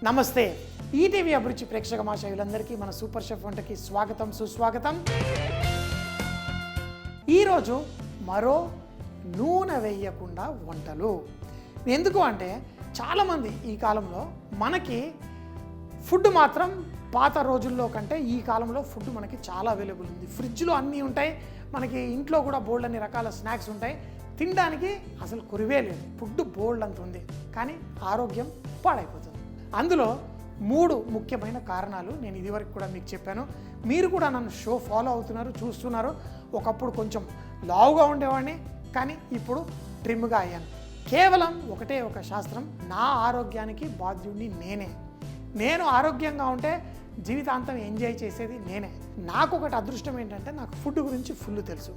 నమస్తే. ఈటీవీ అభిరుచి ప్రేక్షక మహాశయులందరికీ మన సూపర్ షెఫ్ వంటకి స్వాగతం, సుస్వాగతం. ఈరోజు మరో నూనె వేయకుండా వంటలు. ఎందుకు అంటే చాలామంది ఈ కాలంలో మనకి ఫుడ్ మాత్రం పాత రోజుల్లో కంటే ఈ కాలంలో ఫుడ్ మనకి చాలా అవైలబుల్ ఉంది. ఫ్రిడ్జ్లో అన్నీ ఉంటాయి, మనకి ఇంట్లో కూడా బోల్డ్ అన్ని రకాల స్నాక్స్ ఉంటాయి. తినడానికి అసలు కురివే లేదు, ఫుడ్ బోల్డ్ అంత ఉంది, కానీ ఆరోగ్యం పాడైపోతుంది. అందులో 3 ముఖ్యమైన కారణాలు నేను ఇదివరకు కూడా మీకు చెప్పాను. మీరు కూడా నన్ను షో ఫాలో అవుతున్నారు, చూస్తున్నారు. ఒకప్పుడు కొంచెం లావుగా ఉండేవాడిని, కానీ ఇప్పుడు ట్రిమ్గా అయ్యాను. కేవలం ఒకటే ఒక శాస్త్రం, నా ఆరోగ్యానికి బాధ్యుడిని నేనే. నేను ఆరోగ్యంగా ఉంటే జీవితాంతం ఎంజాయ్ చేసేది నేనే. నాకు ఒకటి అదృష్టం ఏంటంటే నాకు ఫుడ్ గురించి ఫుల్ తెలుసు,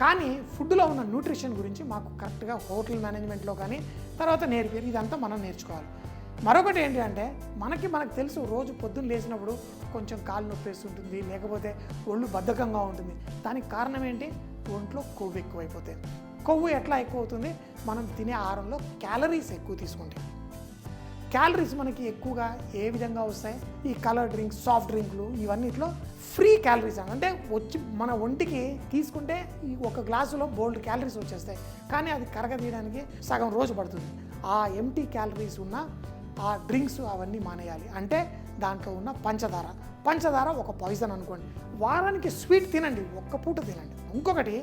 కానీ ఫుడ్లో ఉన్న న్యూట్రిషన్ గురించి మాకు కరెక్ట్గా హోటల్ మేనేజ్మెంట్లో కానీ తర్వాత నేర్పారు. ఇదంతా మనం నేర్చుకోవాలి. మరొకటి ఏంటి అంటే మనకు తెలుసు, రోజు పొద్దున్న లేచినప్పుడు కొంచెం కాలు నొప్పి వేస్తుంటుంది, లేకపోతే ఒళ్ళు బద్ధకంగా ఉంటుంది. దానికి కారణం ఏంటి? ఒంట్లో కొవ్వు ఎక్కువైపోతుంది. కొవ్వు ఎట్లా ఎక్కువ అవుతుంది? మనం తినే ఆహారంలో క్యాలరీస్ ఎక్కువ తీసుకుంటాం. క్యాలరీస్ మనకి ఎక్కువగా ఏ విధంగా వస్తాయి? ఈ కలర్ డ్రింక్స్, సాఫ్ట్ డ్రింక్లు, ఇవన్నిట్లో ఫ్రీ క్యాలరీస్ అంటే వచ్చి మన ఒంటికి తీసుకుంటే ఈ ఒక గ్లాసులో బోల్డ్ క్యాలరీస్ వచ్చేస్తాయి, కానీ అది కరగదీయడానికి సగం రోజు పడుతుంది. ఆ ఎంటీ క్యాలరీస్ ఉన్న ఆ డ్రింక్స్ అవన్నీ మానేయాలి. అంటే దాంట్లో ఉన్న పంచదార ఒక పాయిజన్ అనుకోండి. వారానికి స్వీట్ తినండి, ఒక్క పూట తినండి. ఇంకొకటి,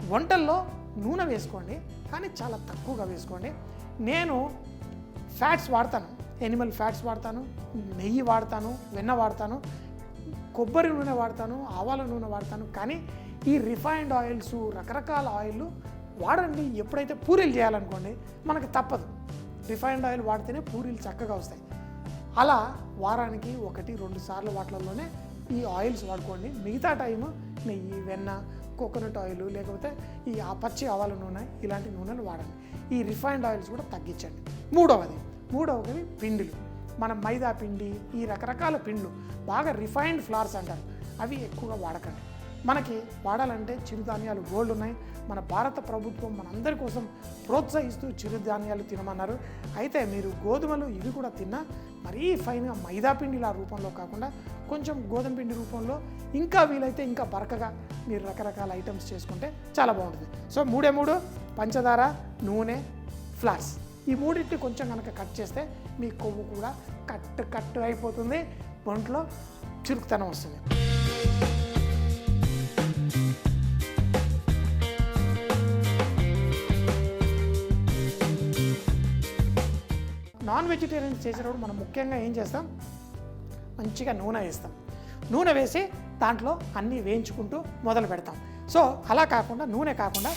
వంటల్లో నూనె వేసుకోండి, కానీ చాలా తక్కువగా వేసుకోండి. నేను ఫ్యాట్స్ వాడతాను, ఎనిమల్ ఫ్యాట్స్ వాడతాను, నెయ్యి వాడతాను, వెన్న వాడతాను, కొబ్బరి నూనె వాడతాను, ఆవాల నూనె వాడతాను. కానీ ఈ రిఫైన్డ్ ఆయిల్స్, రకరకాల ఆయిల్ వాడండి. ఎప్పుడైతే పూరీలు చేయాలనుకోండి, మనకు తప్పదు, రిఫైన్డ్ ఆయిల్ వాడితేనే పూరీలు చక్కగా వస్తాయి. అలా వారానికి 1-2 సార్లు వాటిల్లోనే ఈ ఆయిల్స్ వాడుకోండి. మిగతా టైము నెయ్యి, వెన్న, కోకోనట్ ఆయిల్, లేకపోతే ఈ పచ్చి ఆవాల నూనె, ఇలాంటి నూనెలు వాడండి. ఈ రిఫైన్డ్ ఆయిల్స్ కూడా తగ్గించండి. మూడవది పిండిలు. మన మైదా పిండి, ఈ రకరకాల పిండ్లు, బాగా రిఫైన్డ్ ఫ్లవర్స్ అంటారు, అవి ఎక్కువగా వాడకండి. మనకి వాడాలంటే చిరుధాన్యాలు గోల్డ్ ఉన్నాయి. మన భారత ప్రభుత్వం మనందరి కోసం ప్రోత్సహిస్తూ చిరుధాన్యాలు తినమన్నారు. అయితే మీరు గోధుమలు ఇవి కూడా తిన్నా మరీ ఫైన్గా మైదా పిండిలా రూపంలో కాకుండా కొంచెం గోధుమ పిండి రూపంలో, ఇంకా వీలైతే ఇంకా బరకగా మీరు రకరకాల ఐటమ్స్ చేసుకుంటే చాలా బాగుంటుంది. సో 3 పంచదార, నూనె, ఫ్లాక్స్, ఈ మూడింటిని కొంచెం కనుక కట్ చేస్తే మీ కొవ్వు కూడా కట్ అయిపోతుంది, ఒంట్లో చురుకుతనం వస్తుంది. నాన్ వెజిటేరియన్స్ చేసేటప్పుడు మనం ముఖ్యంగా ఏం చేస్తాం? మంచిగా నూనె వేస్తాం. నూనె వేసి దాంట్లో అన్నీ వేయించుకుంటూ మొదలు పెడతాం. సో అలా కాకుండా, నూనె కాకుండా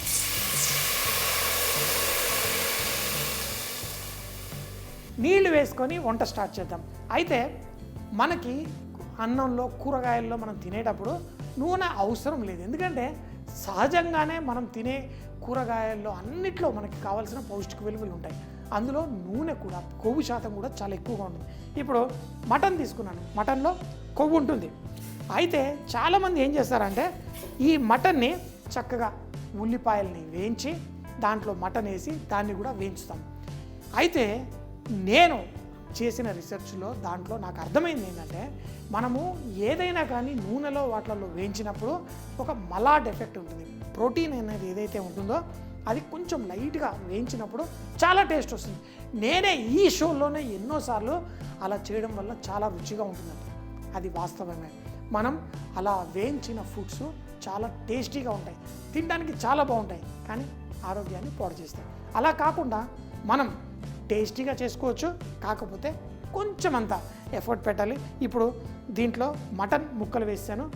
నీళ్లు వేసుకొని వంట స్టార్ట్ చేద్దాం. అయితే మనకి అన్నంలో, కూరగాయల్లో మనం తినేటప్పుడు నూనె అవసరం లేదు. ఎందుకంటే సహజంగానే మనం తినే కూరగాయల్లో అన్నిట్లో మనకి కావాల్సిన పౌష్టిక విలువలు ఉంటాయి. అందులో నూనె కూడా, కొవ్వు శాతం కూడా చాలా ఎక్కువగా ఉంటుంది. ఇప్పుడు మటన్ తీసుకున్నాను, మటన్లో కొవ్వు ఉంటుంది. అయితే చాలామంది ఏం చేస్తారంటే ఈ మటన్ని చక్కగా ఉల్లిపాయల్ని వేయించి దాంట్లో మటన్ వేసి దాన్ని కూడా వేయించుతాం. అయితే నేను చేసిన రీసెర్చ్లో దాంట్లో నాకు అర్థమైంది ఏంటంటే, మనము ఏదైనా కానీ నూనెలో వాటిల్లో వేయించినప్పుడు ఒక మలాడ్ ఎఫెక్ట్ ఉంటుంది. ప్రోటీన్ అనేది ఏదైతే ఉంటుందో అది కొంచెం లైట్గా వేయించినప్పుడు చాలా టేస్ట్ వస్తుంది. నేనే ఈ షోలోనే ఎన్నోసార్లు అలా చేయడం వల్ల చాలా రుచిగా ఉంటుందండి. అది వాస్తవమే. మనం అలా వేయించిన ఫుడ్స్ చాలా టేస్టీగా ఉంటాయి, తినడానికి చాలా బాగుంటాయి, కానీ ఆరోగ్యాన్ని పాడు చేస్తాయి. అలా కాకుండా మనం టేస్టీగా చేసుకోవచ్చు, కాకపోతే కొంచెం అంత ఎఫర్ట్ పెట్టాలి. ఇప్పుడు దీంట్లో మటన్ ముక్కలు వేసాను,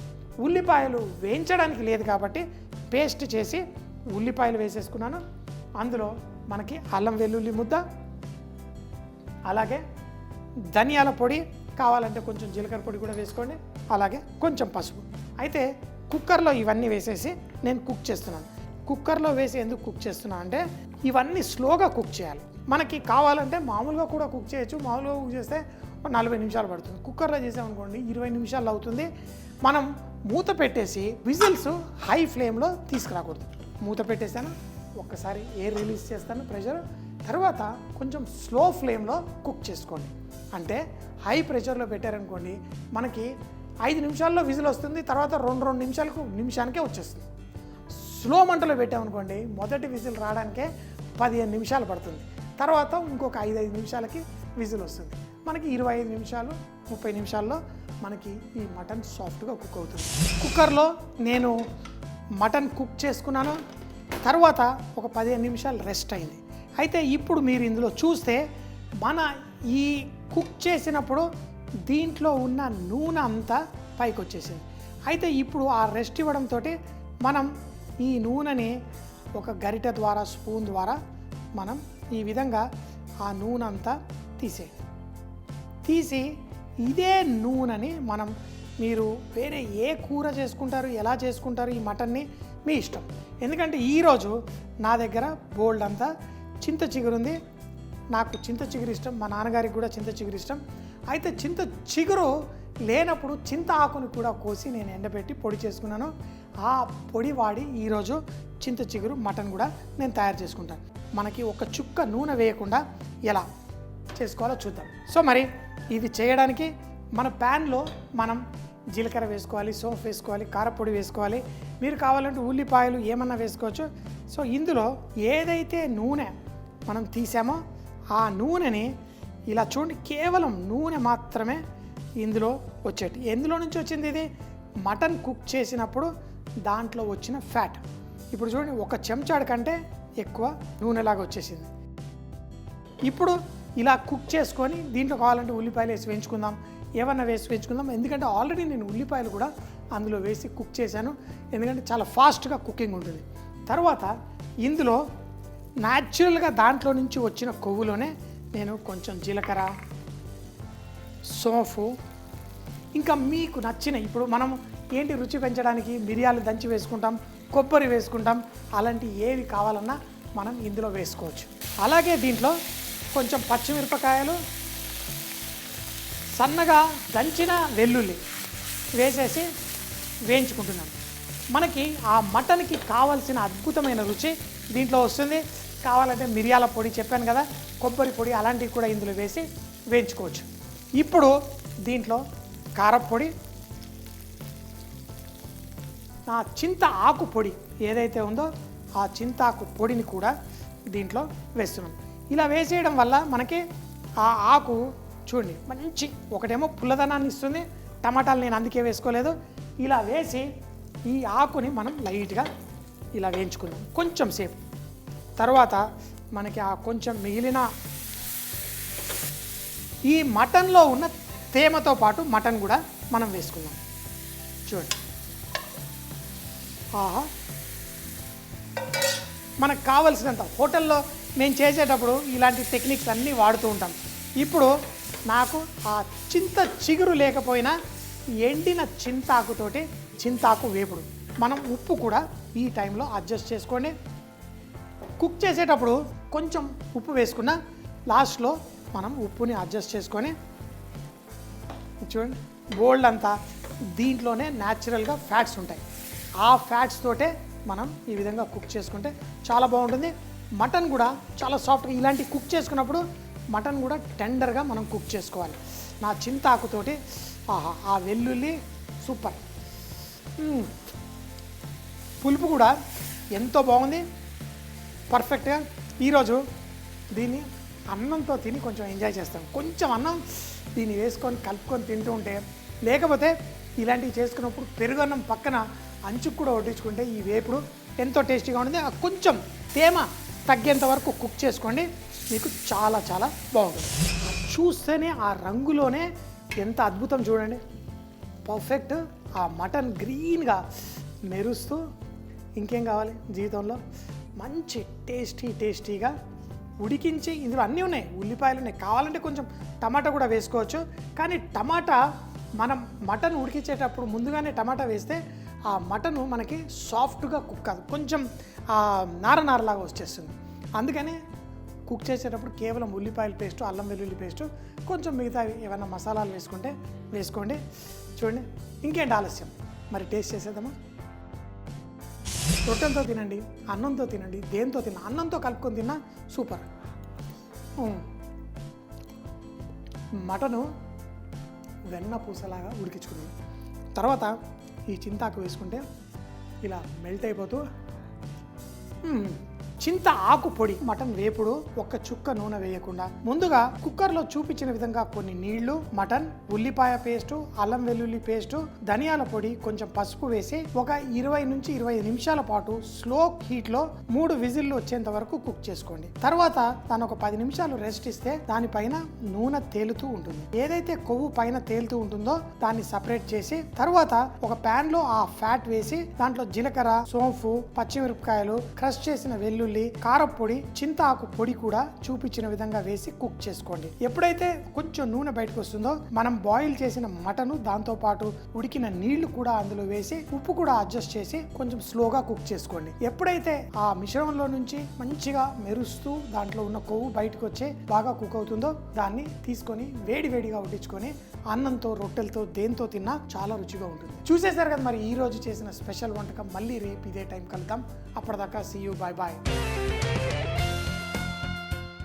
ఉల్లిపాయలు వేయించడానికి లేదు కాబట్టి పేస్ట్ చేసి ఉల్లిపాయలు వేసేసుకున్నాను. అందులో మనకి అల్లం వెల్లుల్లి ముద్ద, అలాగే ధనియాల పొడి, కావాలంటే కొంచెం జీలకర్ర పొడి కూడా వేసుకోండి, అలాగే కొంచెం పసుపు. అయితే కుక్కర్లో ఇవన్నీ వేసేసి నేను కుక్ చేస్తున్నాను. కుక్కర్లో వేసి ఎందుకు కుక్ చేస్తున్నా అంటే ఇవన్నీ స్లోగా కుక్ చేయాలి. మనకి కావాలంటే మామూలుగా కూడా కుక్ చేయొచ్చు. మామూలుగా కుక్ చేస్తే 40 నిమిషాలు పడుతుంది. కుక్కర్లో చేసామనుకోండి 20 నిమిషాలు అవుతుంది. మనం మూత పెట్టేసి విజిల్స్ హై ఫ్లేమ్లో తీసుకురాకూడదు. మూత పెట్టేసాను, ఒక్కసారి ఎయిర్ రిలీజ్ చేస్తాను, ప్రెషర్ తర్వాత కొంచెం స్లో ఫ్లేమ్లో కుక్ చేసుకోండి. అంటే హై ప్రెషర్లో పెట్టారనుకోండి, మనకి 5 నిమిషాల్లో విజిల్ వస్తుంది, తర్వాత 2 నిమిషానికే వచ్చేస్తుంది. స్లో మంటలో పెట్టామనుకోండి, మొదటి విజిల్ రావడానికే 15 నిమిషాలు పడుతుంది, తర్వాత ఇంకొక 5 నిమిషాలకి విజిల్ వస్తుంది. మనకి 25 నిమిషాలు 30 నిమిషాల్లో మనకి ఈ మటన్ సాఫ్ట్గా కుక్ అవుతుంది. కుక్కర్లో నేను మటన్ కుక్ చేసుకున్నాను, తర్వాత ఒక 15 నిమిషాలు రెస్ట్ అయింది. అయితే ఇప్పుడు మీరు ఇందులో చూస్తే మన ఈ కుక్ చేసినప్పుడు దీంట్లో ఉన్న నూనె అంతా పైకి వచ్చేసింది. అయితే ఇప్పుడు ఆ రెస్ట్ ఇవ్వడంతో మనం ఈ నూనెని ఒక గరిటె ద్వారా, స్పూన్ ద్వారా మనం ఈ విధంగా ఆ నూనె అంతా తీసి ఇదే నూనెని మీరు వేరే ఏ కూర చేసుకుంటారు, ఎలా చేసుకుంటారు ఈ మటన్ని మీ ఇష్టం. ఎందుకంటే ఈరోజు నా దగ్గర బోల్డ్ అంతా చింత చిగురు ఉంది. నాకు చింత చిగురు ఇష్టం, మా నాన్నగారికి కూడా చింత చిగురు ఇష్టం. అయితే చింత చిగురు లేనప్పుడు చింత ఆకుని కూడా కోసి నేను ఎండబెట్టి పొడి చేసుకున్నాను. ఆ పొడి వాడి ఈరోజు చింత చిగురు మటన్ కూడా నేను తయారు చేసుకుంటాను. మనకి ఒక చుక్క నూనె వేయకుండా ఎలా చేసుకోవాలో చూద్దాం. సో మరి ఇది చేయడానికి మన ప్యాన్లో మనం జీలకర్ర వేసుకోవాలి, సోంఫ్ వేసుకోవాలి, కారపొడి వేసుకోవాలి. మీరు కావాలంటే ఉల్లిపాయలు ఏమన్నా వేసుకోవచ్చు. సో ఇందులో ఏదైతే నూనె మనం తీసామో ఆ నూనెని ఇలా చూడండి, కేవలం నూనె మాత్రమే ఇందులో వచ్చేటి. ఎందులో నుంచి వచ్చింది ఇది? మటన్ కుక్ చేసినప్పుడు దాంట్లో వచ్చిన ఫ్యాట్. ఇప్పుడు చూడండి, ఒక చెంచాడు కంటే ఎక్కువ నూనెలాగా వచ్చేసింది. ఇప్పుడు ఇలా కుక్ చేసుకొని దీంట్లో కావాలంటే ఉల్లిపాయలు వేసి వేయించుకుందాం, ఏమన్నా వేసి వేయించుకుందాం. ఎందుకంటే ఆల్రెడీ నేను ఉల్లిపాయలు కూడా అందులో వేసి కుక్ చేశాను, ఎందుకంటే చాలా ఫాస్ట్గా కుకింగ్ ఉంటుంది. తర్వాత ఇందులో న్యాచురల్గా దాంట్లో నుంచి వచ్చిన కొవ్వులోనే నేను కొంచెం జీలకర్ర, సోంఫు, ఇంకా మీకు నచ్చిన, ఇప్పుడు మనం ఏంటి రుచి పెంచడానికి మిరియాలు దంచి వేసుకుంటాం, కొబ్బరి వేసుకుంటాం, అలాంటి ఏవి కావాలన్నా మనం ఇందులో వేసుకోవచ్చు. అలాగే దీంట్లో కొంచెం పచ్చిమిరపకాయలు, సన్నగా దంచిన వెల్లుల్లి వేసేసి వేయించుకుంటున్నాను. మనకి ఆ మటన్కి కావాల్సిన అద్భుతమైన రుచి దీంట్లో వస్తుంది. కావాలంటే మిరియాల పొడి చెప్పాను కదా, కొబ్బరి పొడి అలాంటివి కూడా ఇందులో వేసి వేయించుకోవచ్చు. ఇప్పుడు దీంట్లో కారపొడి, ఆ చింత ఆకు పొడి ఏదైతే ఉందో ఆ చింతాకు పొడిని కూడా దీంట్లో వేస్తున్నాం. ఇలా వేసేయడం వల్ల మనకి ఆ ఆకు చూడండి మంచి, ఒకటేమో పుల్లదనాన్ని ఇస్తుంది, టమాటాలు నేను అందుకే వేసుకోలేదు. ఇలా వేసి ఈ ఆకుని మనం లైట్గా ఇలా వేయించుకుందాం కొంచెం సేపు. తర్వాత మనకి ఆ కొంచెం మిగిలిన ఈ మటన్లో ఉన్న తేమతో పాటు మటన్ కూడా మనం వేసుకుందాం. చూడండి, ఆహా, మనకు కావలసినంత. హోటల్లో నేను చేసేటప్పుడు ఇలాంటి టెక్నిక్స్ అన్నీ వాడుతూ ఉంటాం. ఇప్పుడు నాకు ఆ చింత చిగురు లేకపోయినా ఎండిన చింతాకుతోటి చింతాకు వేపుడు. మనం ఉప్పు కూడా ఈ టైంలో అడ్జస్ట్ చేసుకోండి. కుక్ చేసేటప్పుడు కొంచెం ఉప్పు వేసుకున్న లాస్ట్లో మనం ఉప్పుని అడ్జస్ట్ చేసుకొని చూడండి, బోల్డ్ అంతా దీంట్లోనే న్యాచురల్గా ఫ్యాట్స్ ఉంటాయి. ఆ ఫ్యాట్స్ తోటే మనం ఈ విధంగా కుక్ చేసుకుంటే చాలా బాగుంటుంది. మటన్ కూడా చాలా సాఫ్ట్గా, ఇలాంటి కుక్ చేసుకున్నప్పుడు మటన్ కూడా టెండర్గా మనం కుక్ చేసుకోవాలి. నా చింతాకుతోటి ఆహా, ఆ వెల్లుల్లి సూపర్, పులుపు కూడా ఎంతో బాగుంది, పర్ఫెక్ట్గా. ఈరోజు దీన్ని అన్నంతో తిని కొంచెం ఎంజాయ్ చేస్తాం. కొంచెం అన్నం దీన్ని వేసుకొని కలుపుకొని తింటూ ఉంటే, లేకపోతే ఇలాంటివి చేసుకున్నప్పుడు పెరుగన్నం పక్కన అంచుకు కూడా వడ్డించుకుంటే ఈ వేపుడు ఎంతో టేస్టీగా ఉంటుంది. కొంచెం తేమ తగ్గేంత వరకు కుక్ చేసుకోండి, మీకు చాలా చాలా బాగుంటుంది. చూస్తేనే ఆ రంగులోనే ఎంత అద్భుతం చూడండి, పర్ఫెక్ట్. ఆ మటన్ గ్రీన్గా మెరుస్తూ ఇంకేం కావాలి జీవితంలో? మంచి టేస్టీగా ఉడికించి, ఇందులో అన్నీ ఉన్నాయి, ఉల్లిపాయలు ఉన్నాయి, కావాలంటే కొంచెం టమాటా కూడా వేసుకోవచ్చు. కానీ టమాటా మనం మటన్ ఉడికించేటప్పుడు ముందుగానే టమాటా వేస్తే ఆ మటను మనకి సాఫ్ట్గా కుక్ కాదు, కొంచెం నారలాగా వచ్చేస్తుంది. అందుకని కుక్ చేసేటప్పుడు కేవలం ఉల్లిపాయల పేస్టు, అల్లం వెల్లుల్లి పేస్టు, కొంచెం మిగతా ఏమైనా మసాలాలు వేసుకోండి. చూడండి, ఇంకేంటి ఆలస్యం, మరి టేస్ట్ చేసేద్దామా? రొట్టెలతో తినండి, అన్నంతో తినండి, దేంతో తిన్నా, అన్నంతో కలుపుకొని తిన్నా సూపర్. మటను వెన్న పూసలాగా ఉడికించుకున్నాను. తర్వాత ఈ చింతాకు వేసుకుంటే ఇలా మెల్ట్ అయిపోతూ చింత ఆకు పొడి. మటన్ వేపుడు ఒక్క చుక్క నూనె వేయకుండా ముందుగా కుక్కర్లో చూపించిన విధంగా కొన్ని నీళ్లు, మటన్, ఉల్లిపాయ పేస్టు, అల్లం వెల్లుల్లి పేస్టు, ధనియాల పొడి, కొంచెం పసుపు వేసి ఒక 20 నుంచి 25 నిమిషాల పాటు స్లో హీట్లో 3 విజిల్లు వచ్చేంత వరకు కుక్ చేసుకోండి. తర్వాత దాన్ని ఒక 10 నిమిషాలు రెస్ట్ ఇస్తే దానిపైన నూనె తేలుతూ ఉంటుంది. ఏదైతే కొవ్వు పైన తేలుతూ ఉంటుందో దాన్ని సపరేట్ చేసి తర్వాత ఒక ప్యాన్ లో ఆ ఫ్యాట్ వేసి దాంట్లో జీలకర్ర, సోంపు, పచ్చిమిరపకాయలు, క్రష్ చేసిన వెల్లుల్లి, కారపొడి, చింతాకు పొడి కూడా చూపించిన విధంగా వేసి కుక్ చేసుకోండి. ఎప్పుడైతే కొంచెం నూనె బయటకు వస్తుందో మనం బాయిల్ చేసిన మటను దాంతో పాటు ఉడికిన నీళ్లు కూడా అందులో వేసి ఉప్పు కూడా అడ్జస్ట్ చేసి కొంచెం స్లోగా కుక్ చేసుకోండి. ఎప్పుడైతే ఆ మిశ్రమంలో నుంచి మంచిగా మెరుస్తూ దాంట్లో ఉన్న కొవ్వు బయటకు వచ్చి బాగా కుక్ అవుతుందో దాన్ని తీసుకొని వేడివేడిగా వడ్డించుకొని అన్నంతో, రొట్టెలతో, దేంతో తిన్నా చాలా రుచిగా ఉంటుంది. చూసేశారు కదా మరి ఈ రోజు చేసిన స్పెషల్ వంటకం. మళ్ళీ రేపు ఇదే టైం కలుద్దాం. అప్పటిదాకా సీ యూ, బాయ్ బాయ్.